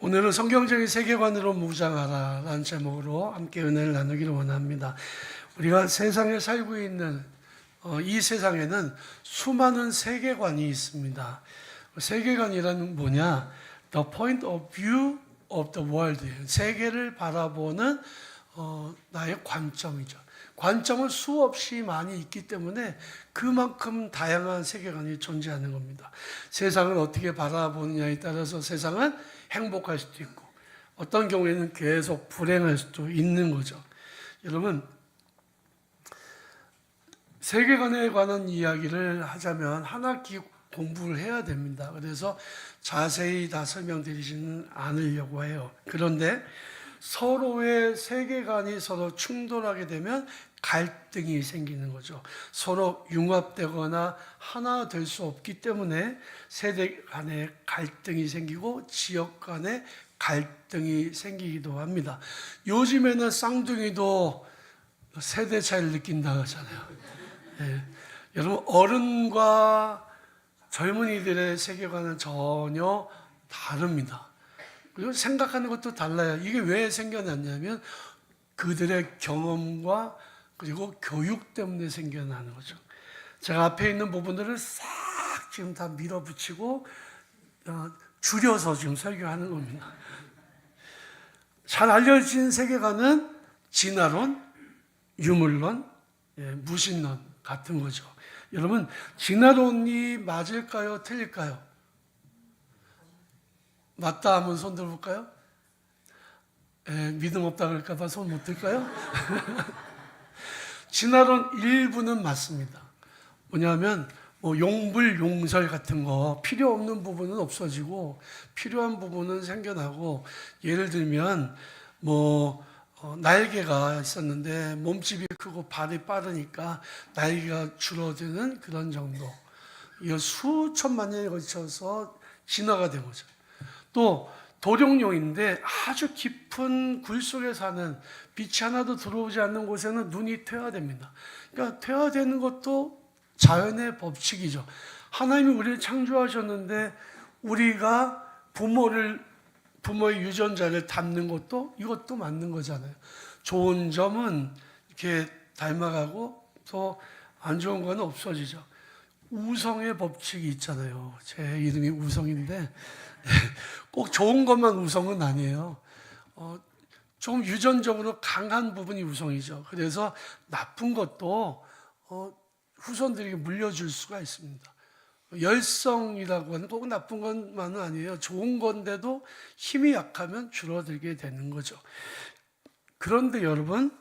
오늘은 성경적인 세계관으로 무장하라라는 제목으로 함께 은혜를 나누기를 원합니다. 우리가 세상에 살고 있는 이 세상에는 수많은 세계관이 있습니다. 세계관이란 뭐냐? The point of view of the world. 세계를 바라보는 나의 관점이죠. 관점은 수없이 많이 있기 때문에 그만큼 다양한 세계관이 존재하는 겁니다. 세상을 어떻게 바라보느냐에 따라서 세상은 행복할 수도 있고 어떤 경우에는 계속 불행할 수도 있는 거죠. 여러분, 세계관에 관한 이야기를 하자면 한 학기 공부를 해야 됩니다. 그래서 자세히 다 설명드리지는 않으려고 해요. 그런데 서로의 세계관이 서로 충돌하게 되면 갈등이 생기는 거죠. 서로 융합되거나 하나 될 수 없기 때문에 세대 간의 갈등이 생기고 지역 간의 갈등이 생기기도 합니다. 요즘에는 쌍둥이도 세대 차이를 느낀다고 하잖아요. 네. 여러분, 어른과 젊은이들의 세계관은 전혀 다릅니다. 그리고 생각하는 것도 달라요. 이게 왜 생겨났냐면 그들의 경험과 그리고 교육 때문에 생겨나는 거죠. 제가 앞에 있는 부분들을 싹 지금 다 밀어붙이고 줄여서 지금 설교하는 겁니다. 잘 알려진 세계관은 진화론, 유물론, 무신론 같은 거죠. 여러분, 진화론이 맞을까요? 틀릴까요? 맞다 하면 손 들어볼까요? 믿음 없다 그럴까 봐 손 못 들까요? 진화론 일부는 맞습니다. 뭐냐면 용불용설 같은 거 필요 없는 부분은 없어지고 필요한 부분은 생겨나고, 예를 들면 날개가 있었는데 몸집이 크고 발이 빠르니까 날개가 줄어드는 그런 정도. 이거 수천만 년에 걸쳐서 진화가 된 거죠. 또 도룡뇽인데 아주 깊은 굴 속에 사는, 빛이 하나도 들어오지 않는 곳에는 눈이 퇴화됩니다. 그러니까 퇴화되는 것도 자연의 법칙이죠. 하나님이 우리를 창조하셨는데 우리가 부모의 유전자를 담는 것도 이것도 맞는 거잖아요. 좋은 점은 이렇게 닮아가고 또 안 좋은 건 없어지죠. 우성의 법칙이 있잖아요. 제 이름이 우성인데 꼭 좋은 것만 우성은 아니에요. 좀 유전적으로 강한 부분이 우성이죠. 그래서 나쁜 것도 후손들에게 물려줄 수가 있습니다. 열성이라고 하는 꼭 나쁜 것만은 아니에요. 좋은 건데도 힘이 약하면 줄어들게 되는 거죠. 그런데 여러분,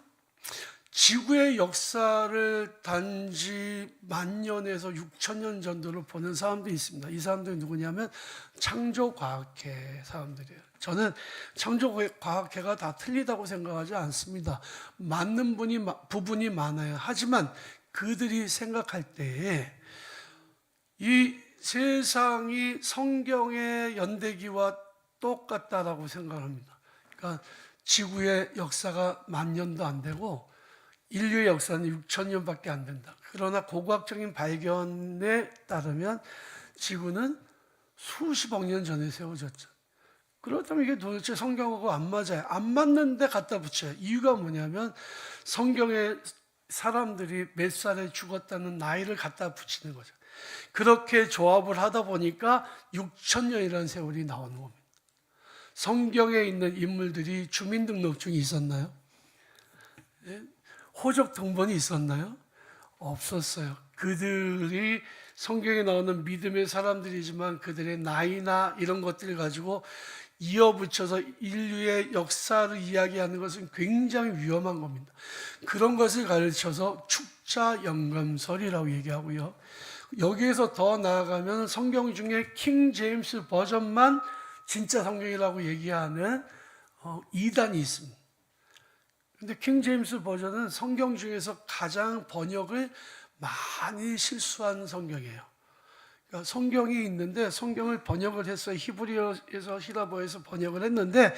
지구의 역사를 단지 10,000년에서 6,000년 정도로 보는 사람도 있습니다. 이 사람들이 누구냐면 창조과학회 사람들이에요. 저는 창조과학회가 다 틀리다고 생각하지 않습니다. 맞는 부분이 많아요. 하지만 그들이 생각할 때에 이 세상이 성경의 연대기와 똑같다라고 생각합니다. 그러니까 지구의 역사가 10,000년도 안 되고 인류의 역사는 6,000년밖에 안 된다. 그러나 고고학적인 발견에 따르면 지구는 수십억 년 전에 세워졌죠. 그렇다면 이게 도대체 성경하고 안 맞아요. 안 맞는데 갖다 붙여요. 이유가 뭐냐면 성경에 사람들이 몇 살에 죽었다는 나이를 갖다 붙이는 거죠. 그렇게 조합을 하다 보니까 6,000년이라는 세월이 나오는 겁니다. 성경에 있는 인물들이 주민등록증이 있었나요? 호적 등본이 있었나요? 없었어요. 그들이 성경에 나오는 믿음의 사람들이지만 그들의 나이나 이런 것들을 가지고 이어붙여서 인류의 역사를 이야기하는 것은 굉장히 위험한 겁니다. 그런 것을 가르쳐서 축자연금설이라고 얘기하고요. 여기에서 더 나아가면 성경 중에 킹 제임스 버전만 진짜 성경이라고 얘기하는 이단이 있습니다. 근데 킹 제임스 버전은 성경 중에서 가장 번역을 많이 실수한 성경이에요. 그러니까 성경이 있는데 성경을 번역을 했어요. 히브리어에서 히라보에서 번역을 했는데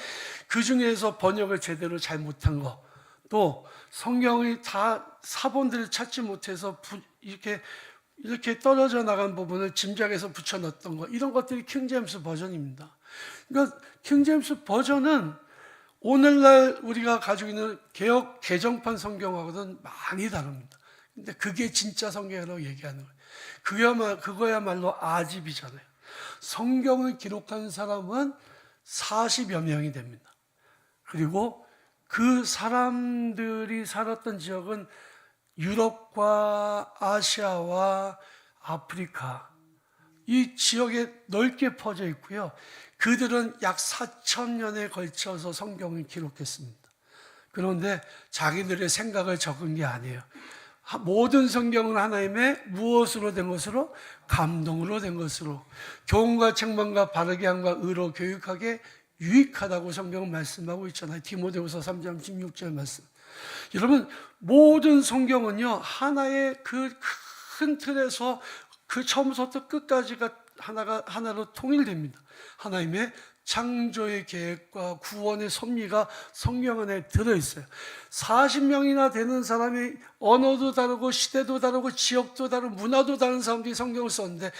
그 중에서 번역을 제대로 잘 못한 거, 또 성경이 다 사본들을 찾지 못해서 이렇게 떨어져 나간 부분을 짐작해서 붙여넣었던 거, 이런 것들이 킹 제임스 버전입니다. 그러니까 킹제임스 버전은 오늘날 우리가 가지고 있는 개역 개정판 성경하고는 많이 다릅니다. 근데 그게 진짜 성경이라고 얘기하는 거예요. 그거야말로 아집이잖아요. 성경을 기록한 사람은 40여 명이 됩니다. 그리고 그 사람들이 살았던 지역은 유럽과 아시아와 아프리카, 이 지역에 넓게 퍼져 있고요. 그들은 약 4,000년에 걸쳐서 성경을 기록했습니다. 그런데 자기들의 생각을 적은 게 아니에요. 모든 성경은 하나님의 무엇으로 된 것으로? 감동으로 된 것으로, 교훈과 책망과 바르게 함과 의로 교육하게 유익하다고 성경은 말씀하고 있잖아요. 디모데후서 3장 16절 말씀. 여러분, 모든 성경은요, 하나의 그 큰 틀에서 그 처음부터 끝까지가 하나로 통일됩니다. 하나님의 창조의 계획과 구원의 섭리가 성경 안에 들어있어요. 40명이나 되는 사람이 언어도 다르고 시대도 다르고 지역도 다르고 문화도 다른 사람들이 성경을 썼는데,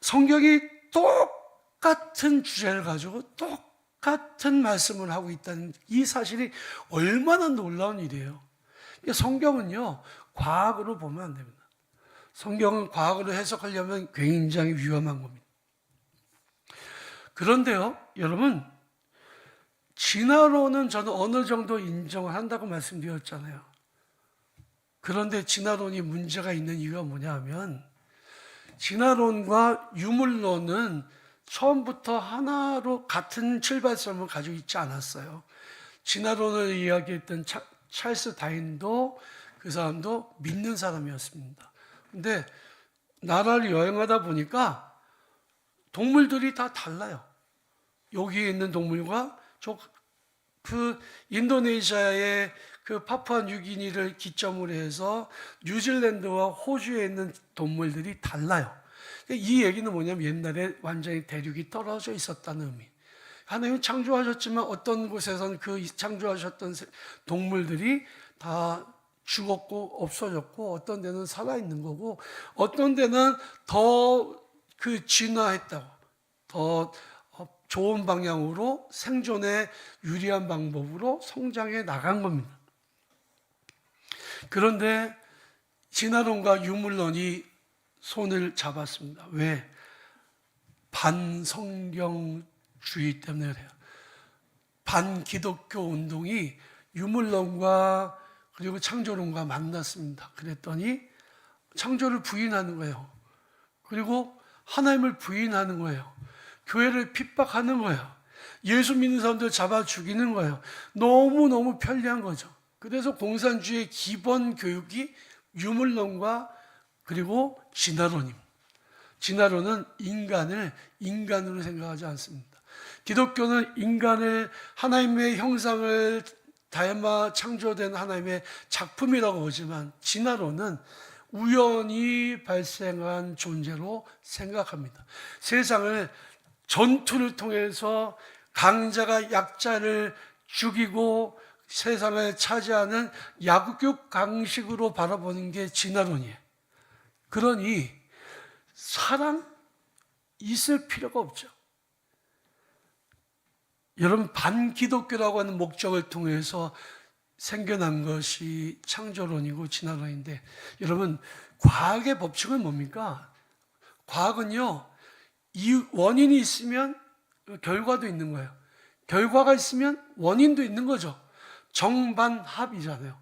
성경이 똑같은 주제를 가지고 똑같은 말씀을 하고 있다는 이 사실이 얼마나 놀라운 일이에요. 성경은요, 과학으로 보면 안 됩니다. 성경은 과학으로 해석하려면 굉장히 위험한 겁니다. 그런데요, 여러분, 진화론은 저는 어느 정도 인정을 한다고 말씀드렸잖아요. 그런데 진화론이 문제가 있는 이유가 뭐냐 하면, 진화론과 유물론은 처음부터 하나로 같은 출발점을 가지고 있지 않았어요. 진화론을 이야기했던 찰스 다윈도 그 사람도 믿는 사람이었습니다. 근데 나라를 여행하다 보니까 동물들이 다 달라요. 여기에 있는 동물과 그 인도네시아의 그 파푸아뉴기니를 기점으로 해서 뉴질랜드와 호주에 있는 동물들이 달라요. 이 얘기는 뭐냐면 옛날에 완전히 대륙이 떨어져 있었다는 의미. 하나님이 창조하셨지만 어떤 곳에서는 그 창조하셨던 동물들이 다 죽었고 없어졌고, 어떤 데는 살아있는 거고, 어떤 데는 더 그 진화했다고, 더 좋은 방향으로 생존에 유리한 방법으로 성장해 나간 겁니다. 그런데 진화론과 유물론이 손을 잡았습니다. 왜? 반성경주의 때문에 그래요. 반기독교 운동이 유물론과 그리고 창조론과 만났습니다. 그랬더니 창조를 부인하는 거예요. 그리고 하나님을 부인하는 거예요. 교회를 핍박하는 거예요. 예수 믿는 사람들 잡아 죽이는 거예요. 너무너무 편리한 거죠. 그래서 공산주의의 기본 교육이 유물론과 그리고 진화론입니다. 진화론은 인간을 인간으로 생각하지 않습니다. 기독교는 인간을 하나님의 형상을 닮아 창조된 하나님의 작품이라고 보지만, 진화론은 우연히 발생한 존재로 생각합니다. 세상을 전투를 통해서 강자가 약자를 죽이고 세상을 차지하는 약육 강식으로 바라보는 게 진화론이에요. 그러니 사랑 있을 필요가 없죠. 여러분, 반기독교라고 하는 목적을 통해서 생겨난 것이 창조론이고 진화론인데, 여러분, 과학의 법칙은 뭡니까? 과학은요, 이 원인이 있으면 결과도 있는 거예요. 결과가 있으면 원인도 있는 거죠. 정반합이잖아요.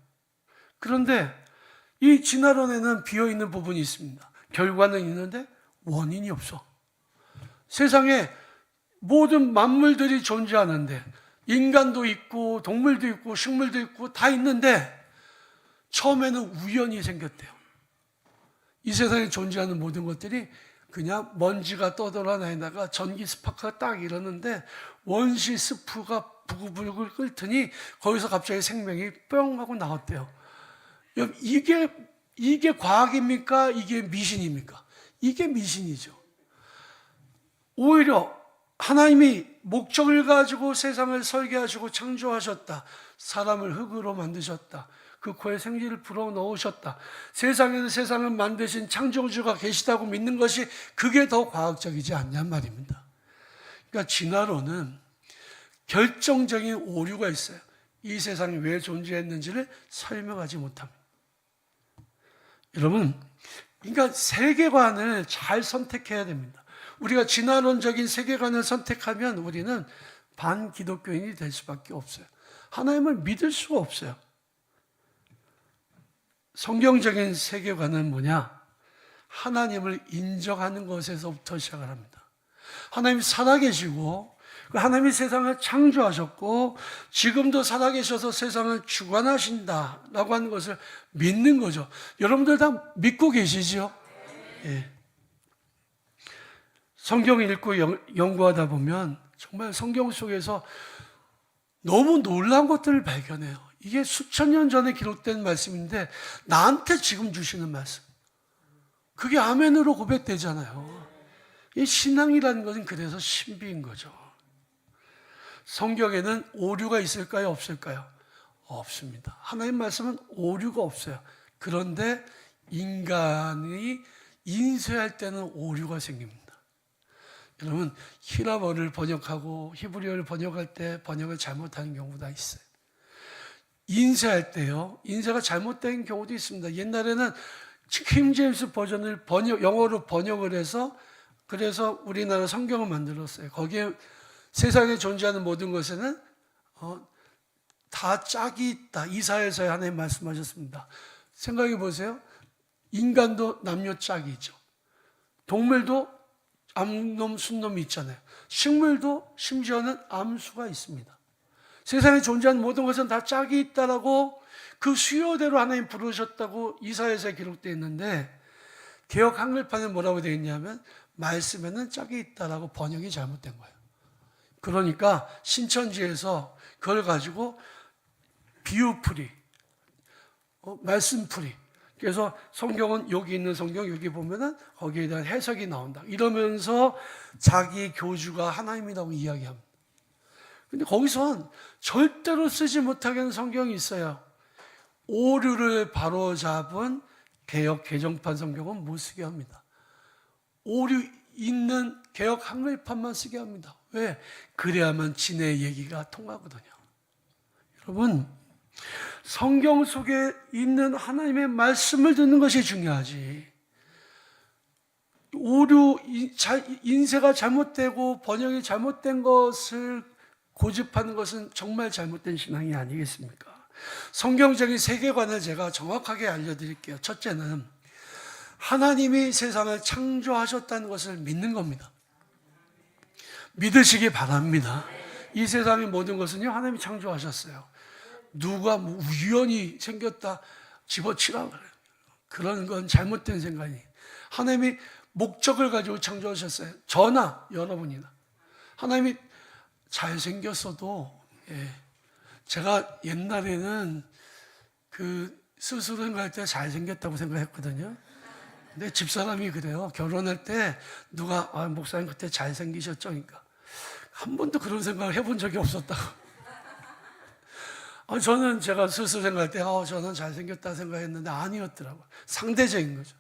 그런데 이 진화론에는 비어있는 부분이 있습니다. 결과는 있는데 원인이 없어. 세상에 모든 만물들이 존재하는데, 인간도 있고 동물도 있고 식물도 있고 다 있는데, 처음에는 우연히 생겼대요. 이 세상에 존재하는 모든 것들이 그냥 먼지가 떠돌아다니다가 전기 스파크가 딱 일었는데 원시 스프가 부글부글 끓더니 거기서 갑자기 생명이 뿅 하고 나왔대요. 이게 과학입니까? 이게 미신입니까? 이게 미신이죠. 오히려 하나님이 목적을 가지고 세상을 설계하시고 창조하셨다. 사람을 흙으로 만드셨다. 그 코에 생기를 불어넣으셨다. 세상에는 세상을 만드신 창조주가 계시다고 믿는 것이, 그게 더 과학적이지 않냔 말입니다. 그러니까 진화론은 결정적인 오류가 있어요. 이 세상이 왜 존재했는지를 설명하지 못합니다. 여러분, 그러니까 세계관을 잘 선택해야 됩니다. 우리가 진화론적인 세계관을 선택하면 우리는 반기독교인이 될 수밖에 없어요. 하나님을 믿을 수가 없어요. 성경적인 세계관은 뭐냐? 하나님을 인정하는 것에서부터 시작을 합니다. 하나님이 살아계시고 하나님이 세상을 창조하셨고 지금도 살아계셔서 세상을 주관하신다라고 하는 것을 믿는 거죠. 여러분들 다 믿고 계시죠? 예. 성경을 읽고 연구하다 보면 정말 성경 속에서 너무 놀라운 것들을 발견해요. 이게 수천 년 전에 기록된 말씀인데 나한테 지금 주시는 말씀. 그게 아멘으로 고백되잖아요. 이 신앙이라는 것은 그래서 신비인 거죠. 성경에는 오류가 있을까요? 없을까요? 없습니다. 하나님 말씀은 오류가 없어요. 그런데 인간이 인쇄할 때는 오류가 생깁니다. 여러분, 히라버를 번역하고 히브리어를 번역할 때 번역을 잘못하는 경우가 있어요. 인쇄할 때요, 인쇄가 잘못된 경우도 있습니다. 옛날에는 킹 제임스 버전을 영어로 번역을 해서 그래서 우리나라 성경을 만들었어요. 거기에 세상에 존재하는 모든 것에는 다 짝이 있다. 이사야서에 하나님 말씀하셨습니다. 생각해 보세요. 인간도 남녀 짝이 있죠. 동물도 암놈, 순놈이 있잖아요. 식물도 심지어는 암수가 있습니다. 세상에 존재하는 모든 것은 다 짝이 있다라고 그 수요대로 하나님 부르셨다고 이사야서에 기록되어 있는데 개역 한글판에 뭐라고 되어 있냐면 말씀에는 짝이 있다라고 번역이 잘못된 거예요. 그러니까 신천지에서 그걸 가지고 비유풀이, 말씀풀이. 그래서 성경은 여기 있는 성경 여기 보면은 거기에 대한 해석이 나온다. 이러면서 자기 교주가 하나님이라고 이야기합니다. 근데 거기선 절대로 쓰지 못하게 하는 성경이 있어요. 오류를 바로잡은 개역 개정판 성경은 못 쓰게 합니다. 오류 있는 개역 한글판만 쓰게 합니다. 왜? 그래야만 지네 얘기가 통하거든요. 여러분, 성경 속에 있는 하나님의 말씀을 듣는 것이 중요하지. 오류, 인쇄가 잘못되고 번역이 잘못된 것을 고집하는 것은 정말 잘못된 신앙이 아니겠습니까? 성경적인 세계관을 제가 정확하게 알려드릴게요. 첫째는 하나님이 세상을 창조하셨다는 것을 믿는 겁니다. 믿으시기 바랍니다. 이 세상의 모든 것은요, 하나님이 창조하셨어요. 누가 우연히 생겼다 집어치라 그래요. 그런 건 잘못된 생각이에요. 하나님이 목적을 가지고 창조하셨어요. 저나 여러분이나. 하나님이 잘생겼어도, 제가 옛날에는 스스로 생각할 때 잘생겼다고 생각했거든요. 근데 집사람이 그래요. 결혼할 때 누가, 목사님 그때 잘생기셨죠? 그러니까. 한 번도 그런 생각을 해본 적이 없었다고. 저는 제가 스스로 생각할 때, 저는 잘생겼다 생각했는데 아니었더라고요. 상대적인 거죠.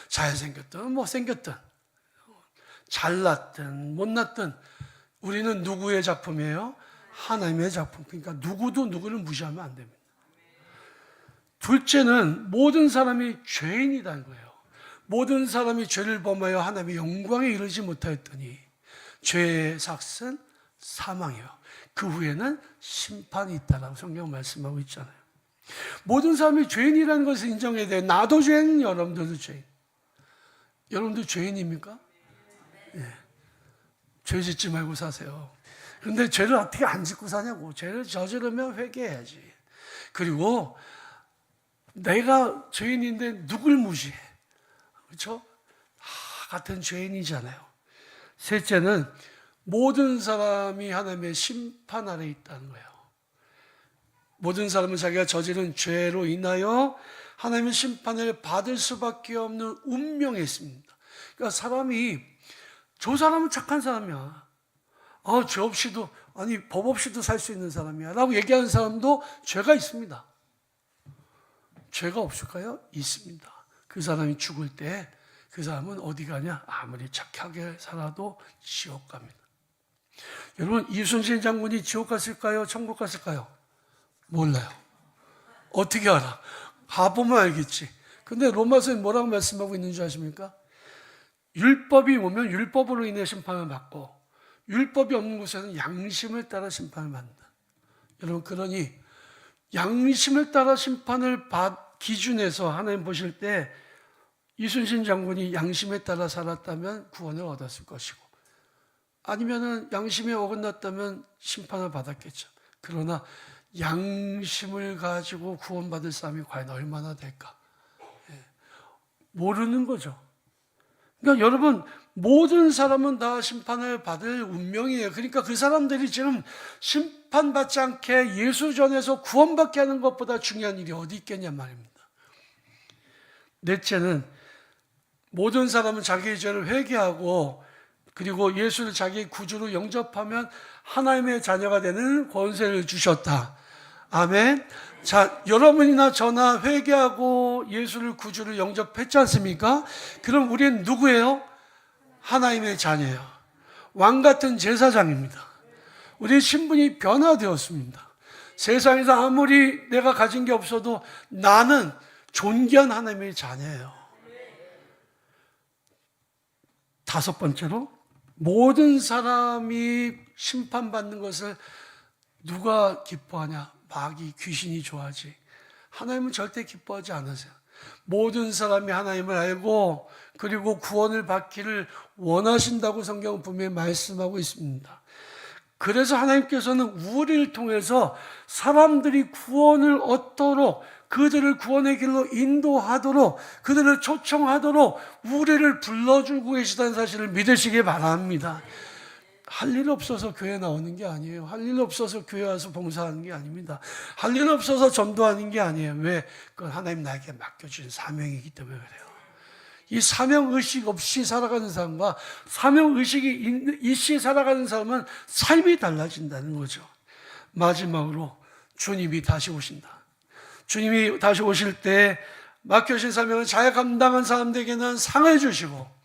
잘생겼든, 못생겼든, 잘났든, 못났든, 우리는 누구의 작품이에요? 하나님의 작품. 그러니까 누구도 누구를 무시하면 안 됩니다. 둘째는 모든 사람이 죄인이라는 거예요. 모든 사람이 죄를 범하여 하나님의 영광에 이르지 못하였더니 죄의 삭은 사망이요. 그 후에는 심판이 있다라고 성경 말씀하고 있잖아요. 모든 사람이 죄인이라는 것을 인정해야 돼요. 나도 죄인, 여러분들도 죄인. 여러분들 죄인입니까? 네. 죄 짓지 말고 사세요. 근데 죄를 어떻게 안 짓고 사냐고. 죄를 저지르면 회개해야지. 그리고 내가 죄인인데 누굴 무시해? 그렇죠? 같은 죄인이잖아요. 셋째는 모든 사람이 하나님의 심판 아래 있다는 거예요. 모든 사람은 자기가 저지른 죄로 인하여 하나님의 심판을 받을 수밖에 없는 운명에 있습니다. 그러니까 저 사람은 착한 사람이야. 죄 없이도, 법 없이도 살 수 있는 사람이야. 라고 얘기하는 사람도 죄가 있습니다. 죄가 없을까요? 있습니다. 그 사람이 죽을 때 그 사람은 어디 가냐? 아무리 착하게 살아도 지옥 갑니다. 여러분, 이순신 장군이 지옥 갔을까요? 천국 갔을까요? 몰라요. 어떻게 알아? 가보면 알겠지. 근데 로마서에 뭐라고 말씀하고 있는 줄 아십니까? 율법이 오면 율법으로 인해 심판을 받고, 율법이 없는 곳에는 양심을 따라 심판을 받는다. 여러분, 그러니 양심을 따라 심판을 기준에서 하나님 보실 때 이순신 장군이 양심에 따라 살았다면 구원을 얻었을 것이고, 아니면은 양심에 어긋났다면 심판을 받았겠죠. 그러나 양심을 가지고 구원받을 사람이 과연 얼마나 될까? 모르는 거죠. 그러니까 여러분, 모든 사람은 다 심판을 받을 운명이에요. 그러니까 그 사람들이 지금 심판받지 않게 예수 전에서 구원받게 하는 것보다 중요한 일이 어디 있겠냐 말입니다. 넷째는 모든 사람은 자기의 죄를 회개하고 그리고 예수를 자기의 구주로 영접하면 하나님의 자녀가 되는 권세를 주셨다. 아멘. 자, 여러분이나 저나 회개하고 예수를 구주로 영접했지 않습니까? 그럼 우리는 누구예요? 하나님의 자녀예요. 왕 같은 제사장입니다. 우리 신분이 변화되었습니다. 세상에서 아무리 내가 가진 게 없어도 나는 존귀한 하나님의 자녀예요. 다섯 번째로, 모든 사람이 심판받는 것을 누가 기뻐하냐? 마귀, 귀신이 좋아하지. 하나님은 절대 기뻐하지 않으세요. 모든 사람이 하나님을 알고 그리고 구원을 받기를 원하신다고 성경은 분명히 말씀하고 있습니다. 그래서 하나님께서는 우리를 통해서 사람들이 구원을 얻도록, 그들을 구원의 길로 인도하도록, 그들을 초청하도록 우리를 불러주고 계시다는 사실을 믿으시기 바랍니다. 할 일 없어서 교회 나오는 게 아니에요. 할 일 없어서 교회 와서 봉사하는 게 아닙니다. 할 일 없어서 전도하는 게 아니에요. 왜? 그건 하나님 나에게 맡겨주신 사명이기 때문에 그래요. 이 사명의식 없이 살아가는 사람과 사명의식이 있이 살아가는 사람은 삶이 달라진다는 거죠. 마지막으로 주님이 다시 오신다. 주님이 다시 오실 때 맡겨주신 사명을 잘 감당한 사람들에게는 상을 주시고,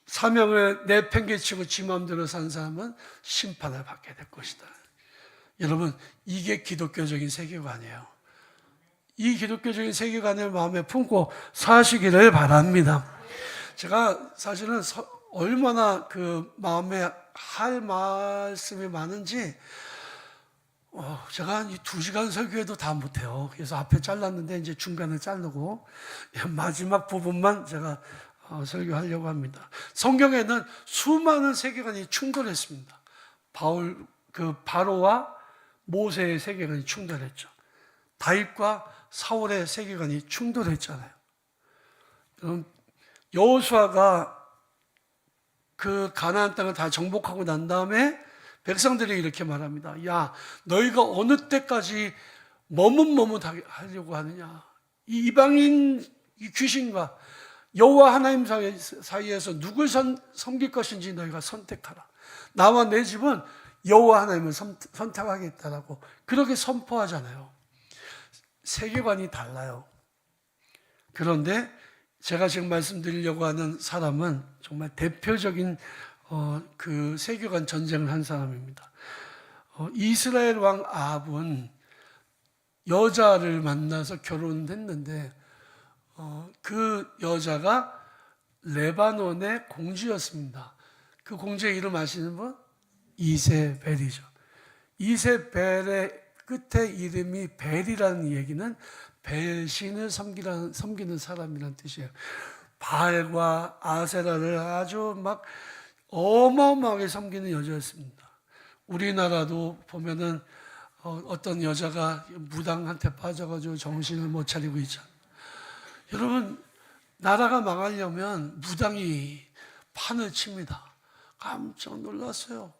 사명을 내팽개치고 지 마음대로 산 사람은 심판을 받게 될 것이다. 여러분, 이게 기독교적인 세계관이에요. 이 기독교적인 세계관을 마음에 품고 사시기를 바랍니다. 제가 사실은 얼마나 그 마음에 할 말씀이 많은지 제가 한 2시간 설교해도 다 못해요. 그래서 앞에 잘랐는데 이제 중간에 자르고 마지막 부분만 제가 설교하려고 합니다. 성경에는 수많은 세계관이 충돌했습니다. 바로와 모세의 세계관이 충돌했죠. 다윗과 사울의 세계관이 충돌했잖아요. 여호수아가 그 가나안 땅을 다 정복하고 난 다음에 백성들이 이렇게 말합니다. 야, 너희가 어느 때까지 머뭇머뭇하려고 하느냐? 이 이방인 귀신과 여호와 하나님 사이에서 누굴 섬길 것인지 너희가 선택하라. 나와 내 집은 여호와 하나님을 선택하겠다라고 그렇게 선포하잖아요. 세계관이 달라요. 그런데 제가 지금 말씀드리려고 하는 사람은 정말 대표적인 그 세계관 전쟁을 한 사람입니다. 이스라엘 왕 아합은 여자를 만나서 결혼했는데 그 여자가 레바논의 공주였습니다. 그 공주의 이름 아시는 분? 이세벨이죠. 이세벨의 끝에 이름이 벨이라는 얘기는 벨신을 섬기는 사람이라는 뜻이에요. 바알과 아세라를 아주 막 어마어마하게 섬기는 여자였습니다. 우리나라도 보면은 어떤 여자가 무당한테 빠져가지고 정신을 못 차리고 있잖아요. 여러분, 나라가 망하려면 무당이 판을 칩니다. 깜짝 놀랐어요.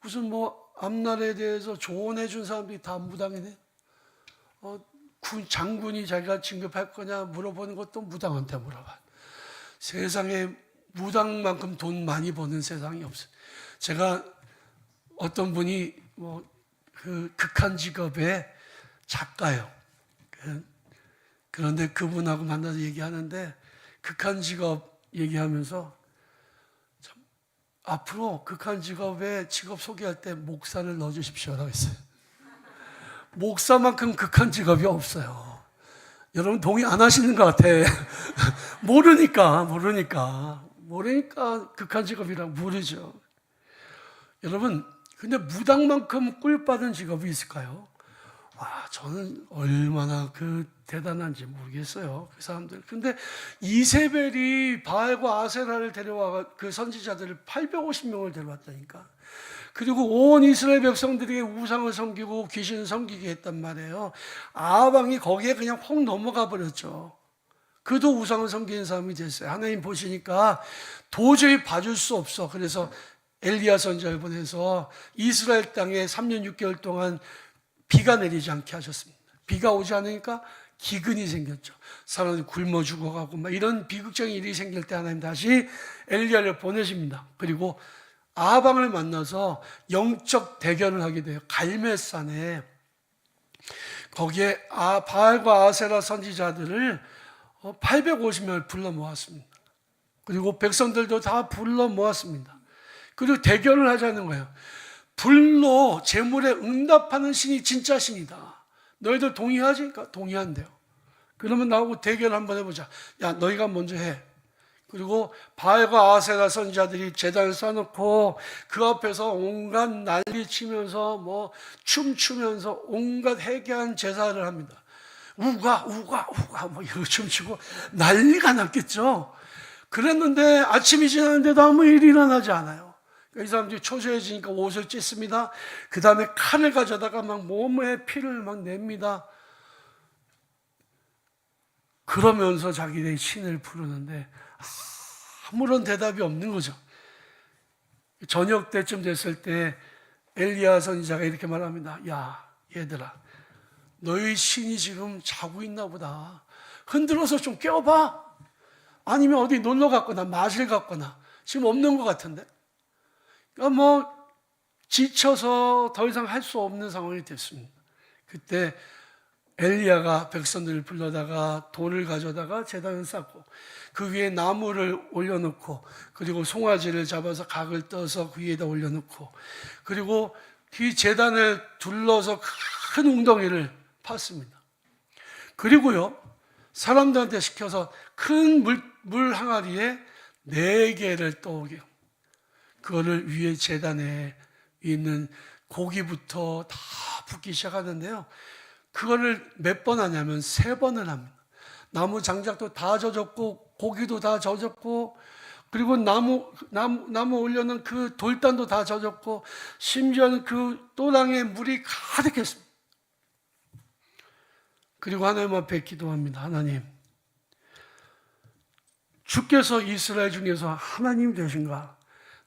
무슨 앞날에 대해서 조언해 준 사람들이 다 무당이네. 장군이 자기가 진급할 거냐 물어보는 것도 무당한테 물어봐요. 세상에 무당만큼 돈 많이 버는 세상이 없어요. 제가 어떤 분이 그 극한 직업의 작가예요. 그런데 그분하고 만나서 얘기하는데 극한 직업 얘기하면서 참 앞으로 극한 직업에 직업 소개할 때 목사를 넣어주십시오라고 했어요. 목사만큼 극한 직업이 없어요. 여러분 동의 안 하시는 것 같아. 모르니까 극한 직업이라고 모르죠. 여러분, 근데 무당만큼 꿀받은 직업이 있을까요? 저는 얼마나 대단한지 모르겠어요. 그 사람들. 근데 이세벨이 바알과 아세라를 데려와 그 선지자들을 850명을 데려왔다니까. 그리고 온 이스라엘 백성들에게 우상을 섬기고 귀신을 섬기게 했단 말이에요. 아합왕이 거기에 그냥 확 넘어가 버렸죠. 그도 우상을 섬기는 사람이 됐어요. 하나님 보시니까 도저히 봐줄 수 없어. 그래서 엘리야 선지자를 보내서 이스라엘 땅에 3년 6개월 동안 비가 내리지 않게 하셨습니다. 비가 오지 않으니까 기근이 생겼죠. 사람들이 굶어 죽어가고 막 이런 비극적인 일이 생길 때 하나님 다시 엘리야를 보내십니다. 그리고 아합왕을 만나서 영적 대결을 하게 돼요. 갈멜산에. 거기에 바알과 아세라 선지자들을 850명을 불러 모았습니다. 그리고 백성들도 다 불러 모았습니다. 그리고 대결을 하자는 거예요. 불로 재물에 응답하는 신이 진짜 신이다. 너희들 동의하지? 그러니까 동의한대요. 그러면 나하고 대결 한번 해보자. 야, 너희가 먼저 해. 그리고 바알과 아세라 선지자들이 제단을 쌓아놓고 그 앞에서 온갖 난리 치면서 뭐 춤추면서 온갖 해괴한 제사를 합니다. 우가 뭐 이러고 춤추고 난리가 났겠죠. 그랬는데 아침이 지났는데도 아무 일이 일어나지 않아요. 이 사람들이 초조해지니까 옷을 찢습니다. 그 다음에 칼을 가져다가 막 몸에 피를 막 냅니다. 그러면서 자기네 신을 부르는데 아무런 대답이 없는 거죠. 저녁 때쯤 됐을 때 엘리야 선지자가 이렇게 말합니다. 야, 얘들아, 너희 신이 지금 자고 있나 보다. 흔들어서 좀 깨워봐. 아니면 어디 놀러 갔거나 마실 갔거나 지금 없는 것 같은데. 그러니까 뭐 지쳐서 더 이상 할 수 없는 상황이 됐습니다. 그때 엘리야가 백성들을 불러다가 돌을 가져다가 제단을 쌓고 그 위에 나무를 올려놓고 그리고 송아지를 잡아서 각을 떠서 그 위에다 올려놓고 그리고 이 제단을 둘러서 큰 웅덩이를 팠습니다. 그리고요 사람들한테 시켜서 큰 물 항아리에 4개를 떠오게 그거를 위에 제단에 있는 고기부터 다 붓기 시작하는데요. 그거를 몇 번 하냐면 3번을 합니다. 나무 장작도 다 젖었고 고기도 다 젖었고 그리고 나무 올려놓은 그 돌단도 다 젖었고 심지어는 그 또랑에 물이 가득했습니다. 그리고 하나님 앞에 기도합니다. 하나님, 주께서 이스라엘 중에서 하나님 되신가?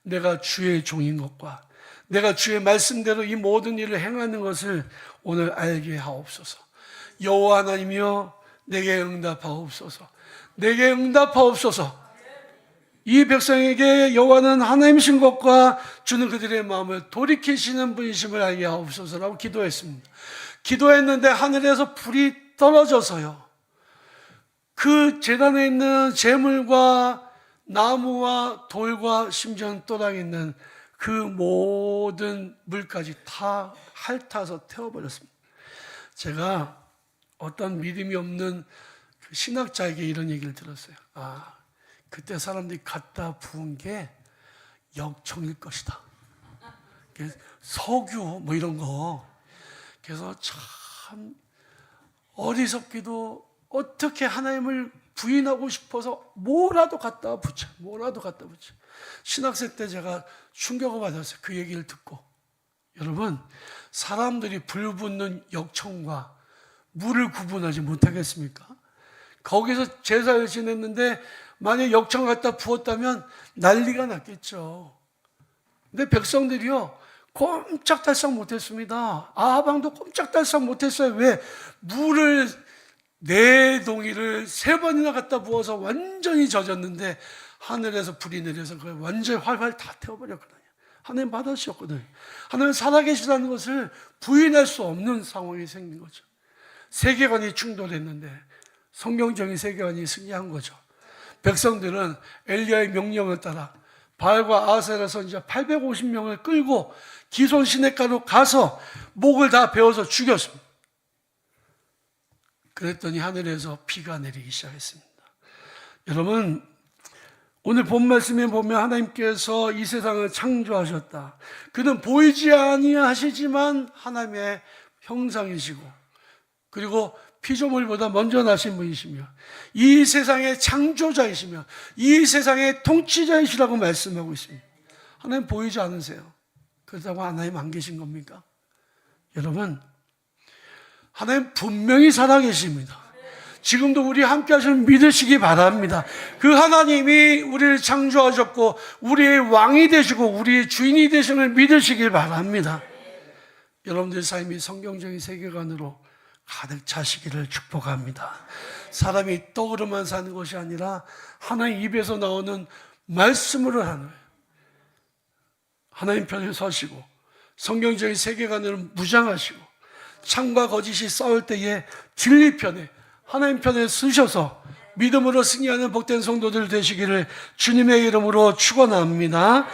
내가 주의 종인 것과 내가 주의 말씀대로 이 모든 일을 행하는 것을 오늘 알게 하옵소서. 여호와 하나님이여 내게 응답하옵소서. 내게 응답하옵소서. 이 백성에게 여호와는 하나님이신 것과 주는 그들의 마음을 돌이키시는 분이심을 알게 하옵소서라고 기도했습니다. 기도했는데 하늘에서 불이 떨어져서요. 그 제단에 있는 재물과 나무와 돌과 심지어 또랑에 있는 그 모든 물까지 다 핥아서 태워버렸습니다. 제가 어떤 믿음이 없는 그 신학자에게 이런 얘기를 들었어요. 그때 사람들이 갖다 부은 게 역청일 것이다. 석유 뭐 이런 거. 그래서 참 어리석기도 어떻게 하나님을 부인하고 싶어서 뭐라도 갖다 붙여. 신학생 때 제가 충격을 받았어요. 그 얘기를 듣고. 여러분, 사람들이 불붙는 역청과 물을 구분하지 못하겠습니까? 거기서 제사를 지냈는데 만약 역청 갖다 부었다면 난리가 났겠죠. 근데 백성들이요 꼼짝달싹 못했습니다. 아합왕도 꼼짝달싹 못했어요. 왜? 물을 4동이를 3번이나 갖다 부어서 완전히 젖었는데 하늘에서 불이 내려서 그걸 완전히 활활 다 태워버렸거든요. 하나님 받아주셨거든요. 하나님 살아계시다는 것을 부인할 수 없는 상황이 생긴 거죠. 세계관이 충돌했는데 성경적인 세계관이 승리한 거죠. 백성들은 엘리야의 명령을 따라 바알과 아세라 선지자 850명을 끌고 기손 시내가로 가서 목을 다 베어서 죽였습니다. 그랬더니 하늘에서 비가 내리기 시작했습니다. 여러분, 오늘 본 말씀에 보면 하나님께서 이 세상을 창조하셨다. 그는 보이지 아니하시지만 하나님의 형상이시고, 그리고 피조물보다 먼저 나신 분이시며, 이 세상의 창조자이시며, 이 세상의 통치자이시라고 말씀하고 있습니다. 하나님 보이지 않으세요? 그렇다고 하나님 안 계신 겁니까? 여러분, 하나님 분명히 살아계십니다. 지금도 우리 함께 하시는 믿으시기 바랍니다. 그 하나님이 우리를 창조하셨고 우리의 왕이 되시고 우리의 주인이 되심을 믿으시길 바랍니다. 여러분들의 삶이 성경적인 세계관으로 가득 차시기를 축복합니다. 사람이 떡으로만 사는 것이 아니라 하나님 입에서 나오는 말씀으로 하는 거예요. 하나님 편에 서시고 성경적인 세계관을 무장하시고 참과 거짓이 싸울 때에 진리 편에 하나님 편에 서셔서 믿음으로 승리하는 복된 성도들 되시기를 주님의 이름으로 축원합니다.